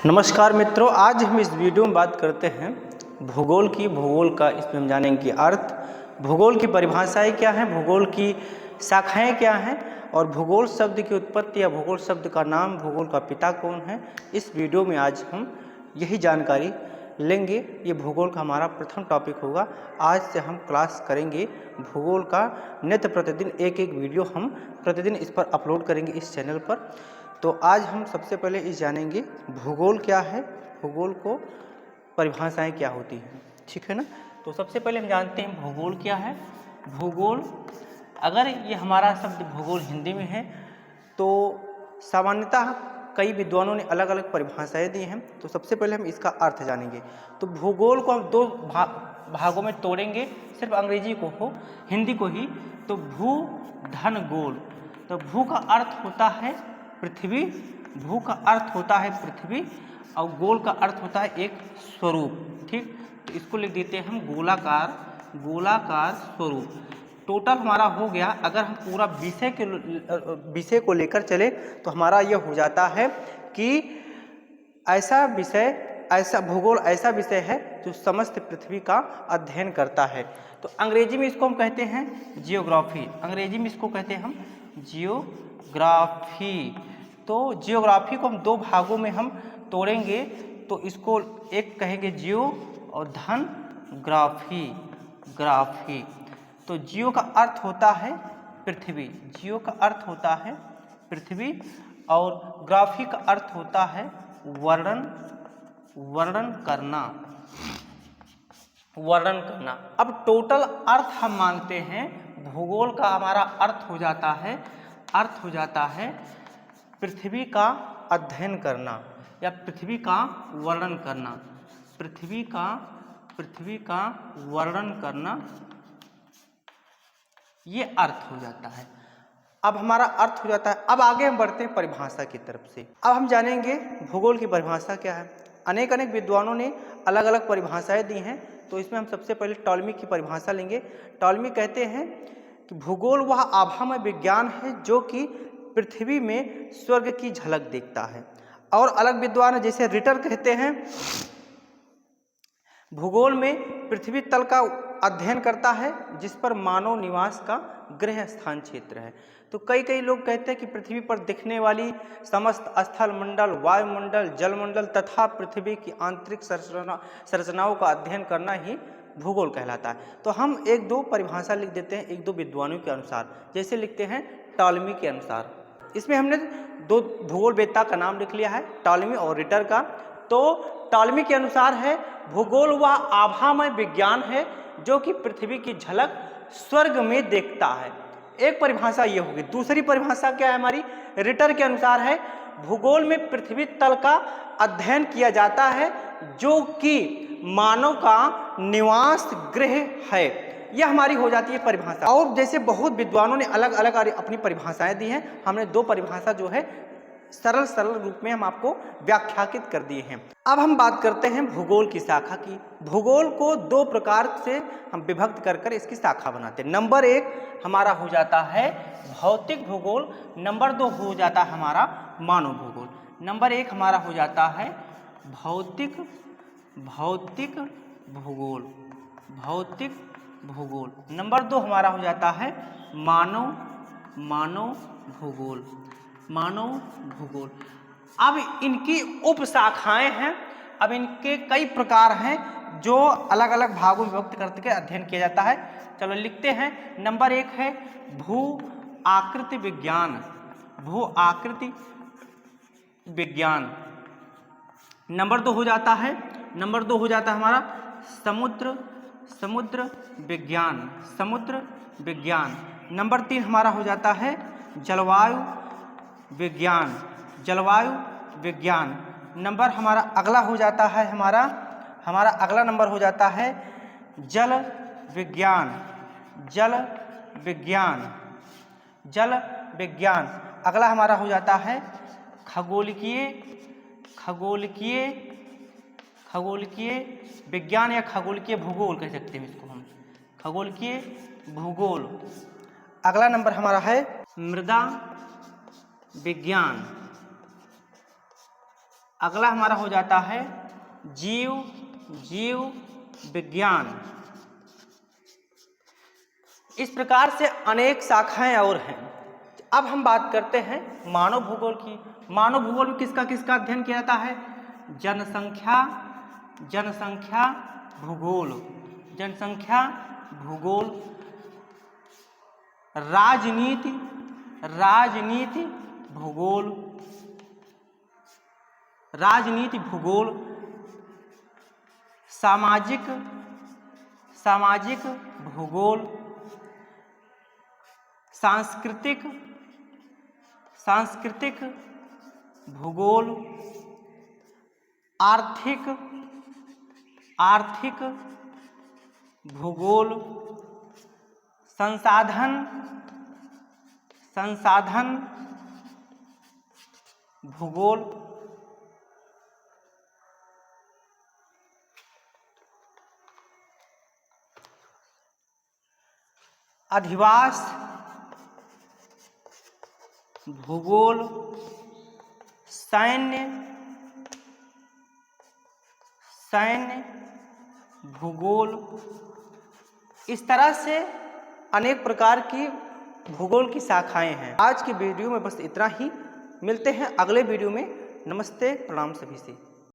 नमस्कार मित्रों, आज हम इस वीडियो में बात करते हैं भूगोल की। भूगोल का इसमें हम जानेंगे कि अर्थ, भूगोल की परिभाषाएं क्या हैं, भूगोल की शाखाएं क्या हैं और भूगोल शब्द की उत्पत्ति या भूगोल शब्द का नाम, भूगोल का पिता कौन है। इस वीडियो में आज हम यही जानकारी लेंगे। ये भूगोल का हमारा प्रथम टॉपिक होगा। आज से हम क्लास करेंगे भूगोल का। नित्य प्रतिदिन एक एक वीडियो हम प्रतिदिन इस पर अपलोड करेंगे इस चैनल पर। तो आज हम सबसे पहले इस जानेंगे भूगोल क्या है, भूगोल को परिभाषाएं क्या होती हैं, ठीक है ना। तो सबसे पहले हम जानते हैं भूगोल क्या है। भूगोल, अगर ये हमारा शब्द भूगोल हिंदी में है तो सामान्यतः कई विद्वानों ने अलग अलग परिभाषाएं दी हैं। तो सबसे पहले हम इसका अर्थ जानेंगे। तो भूगोल को हम दो भागों में तोड़ेंगे, सिर्फ अंग्रेजी को हो, हिंदी को ही। तो भू धन गोल। तो भू का अर्थ होता है पृथ्वी, भू का अर्थ होता है पृथ्वी और गोल का अर्थ होता है एक स्वरूप, ठीक। तो इसको लिख देते हैं हम गोलाकार, गोलाकार स्वरूप। टोटल हमारा हो गया। अगर हम पूरा विषय को लेकर चले तो हमारा यह हो जाता है कि ऐसा विषय, ऐसा भूगोल ऐसा विषय है जो समस्त पृथ्वी का अध्ययन करता है। तो अंग्रेजी में इसको हम कहते हैं जियोग्राफी, अंग्रेजी में इसको कहते हैं हम जियोग्राफी। तो जियोग्राफी को हम दो भागों में हम तोड़ेंगे। तो इसको एक कहेंगे जियो और धन ग्राफी, ग्राफी। तो जियो का अर्थ होता है पृथ्वी, जियो का अर्थ होता है पृथ्वी और ग्राफी का अर्थ होता है वर्णन, वर्णन करना, वर्णन करना। अब टोटल अर्थ हम मानते हैं भूगोल का, हमारा अर्थ हो जाता है, अर्थ हो जाता है पृथ्वी का अध्ययन करना या पृथ्वी का वर्णन करना, पृथ्वी का वर्णन करना, ये अर्थ हो जाता है। अब हमारा अर्थ हो जाता है। अब आगे हम बढ़ते हैं परिभाषा की तरफ से। अब हम जानेंगे भूगोल की परिभाषा क्या है। अनेक विद्वानों ने अलग अलग परिभाषाएं दी हैं। तो इसमें हम सबसे पहले टॉलमी की परिभाषा लेंगे। टॉलमी कहते हैं कि भूगोल वह आभामय विज्ञान है जो कि पृथ्वी में स्वर्ग की झलक देखता है। और अलग विद्वान जैसे रिटर कहते हैं भूगोल में पृथ्वी तल का अध्ययन करता है जिस पर मानव निवास का गृह स्थान क्षेत्र है। तो कई लोग कहते हैं कि पृथ्वी पर दिखने वाली समस्त स्थल मंडल, वायुमंडल, जलमंडल तथा पृथ्वी की आंतरिक संरचनाओं का अध्ययन करना ही भूगोल कहलाता है। तो हम एक दो परिभाषा लिख देते हैं एक दो विद्वानों के अनुसार। जैसे लिखते हैं टॉलमी के अनुसार। इसमें हमने दो भूगोलवेत्ता का नाम लिख लिया है, टॉलमी और रिटर का। तो टॉलमी के अनुसार है भूगोल वह आभामय विज्ञान है जो कि पृथ्वी की झलक स्वर्ग में देखता है। एक परिभाषा ये होगी। दूसरी परिभाषा क्या है हमारी, रिटर के अनुसार है भूगोल में पृथ्वी तल का अध्ययन किया जाता है जो कि मानव का निवास गृह है। यह हमारी हो जाती है परिभाषा। और जैसे बहुत विद्वानों ने अलग अलग अपनी परिभाषाएं दी हैं, हमने दो परिभाषा जो है सरल रूप में हम आपको व्याख्याकित कर दिए हैं। अब हम बात करते हैं भूगोल की शाखा की। भूगोल को दो प्रकार से हम विभक्त कर इसकी शाखा बनाते हैं। नंबर एक हमारा हो जाता है भौतिक भूगोल, नंबर दो हो जाता है हमारा मानव भूगोल। नंबर एक हमारा हो जाता है भौतिक भूगोल, भौतिक भूगोल। नंबर दो हमारा हो जाता है मानव भूगोल, मानव भूगोल। अब इनकी उपशाखाएं हैं, अब इनके कई प्रकार हैं जो अलग अलग भागों में विभक्त करके अध्ययन किया जाता है। चलो लिखते हैं। नंबर एक है भू आकृति विज्ञान, भू आकृति विज्ञान। नंबर दो हो जाता है हमारा समुद्र विज्ञान, समुद्र विज्ञान। नंबर तीन हमारा हो जाता है जलवायु विज्ञान, जलवायु विज्ञान। नंबर हमारा अगला हो जाता है हमारा अगला नंबर हो जाता है जल विज्ञान, जल विज्ञान, जल विज्ञान। अगला हमारा हो जाता है खगोलकीय विज्ञान या खगोलकीय भूगोल कह सकते हैं इसको हम, खगोलकीय भूगोल। अगला नंबर हमारा है मृदा विज्ञान, अगला हमारा हो जाता है जीव विज्ञान। इस प्रकार से अनेक शाखाएं और हैं। अब हम बात करते हैं मानव भूगोल की। मानव भूगोल में किसका किसका अध्ययन किया जाता है? जनसंख्या भूगोल, राजनीति भूगोल, सामाजिक भूगोल, सांस्कृतिक भूगोल, आर्थिक भूगोल, संसाधन भूगोल, अधिवास भूगोल, सैन्य भूगोल। इस तरह से अनेक प्रकार की भूगोल की शाखाएं हैं। आज की वीडियो में बस इतना ही। मिलते हैं अगले वीडियो में। नमस्ते, प्रणाम सभी से।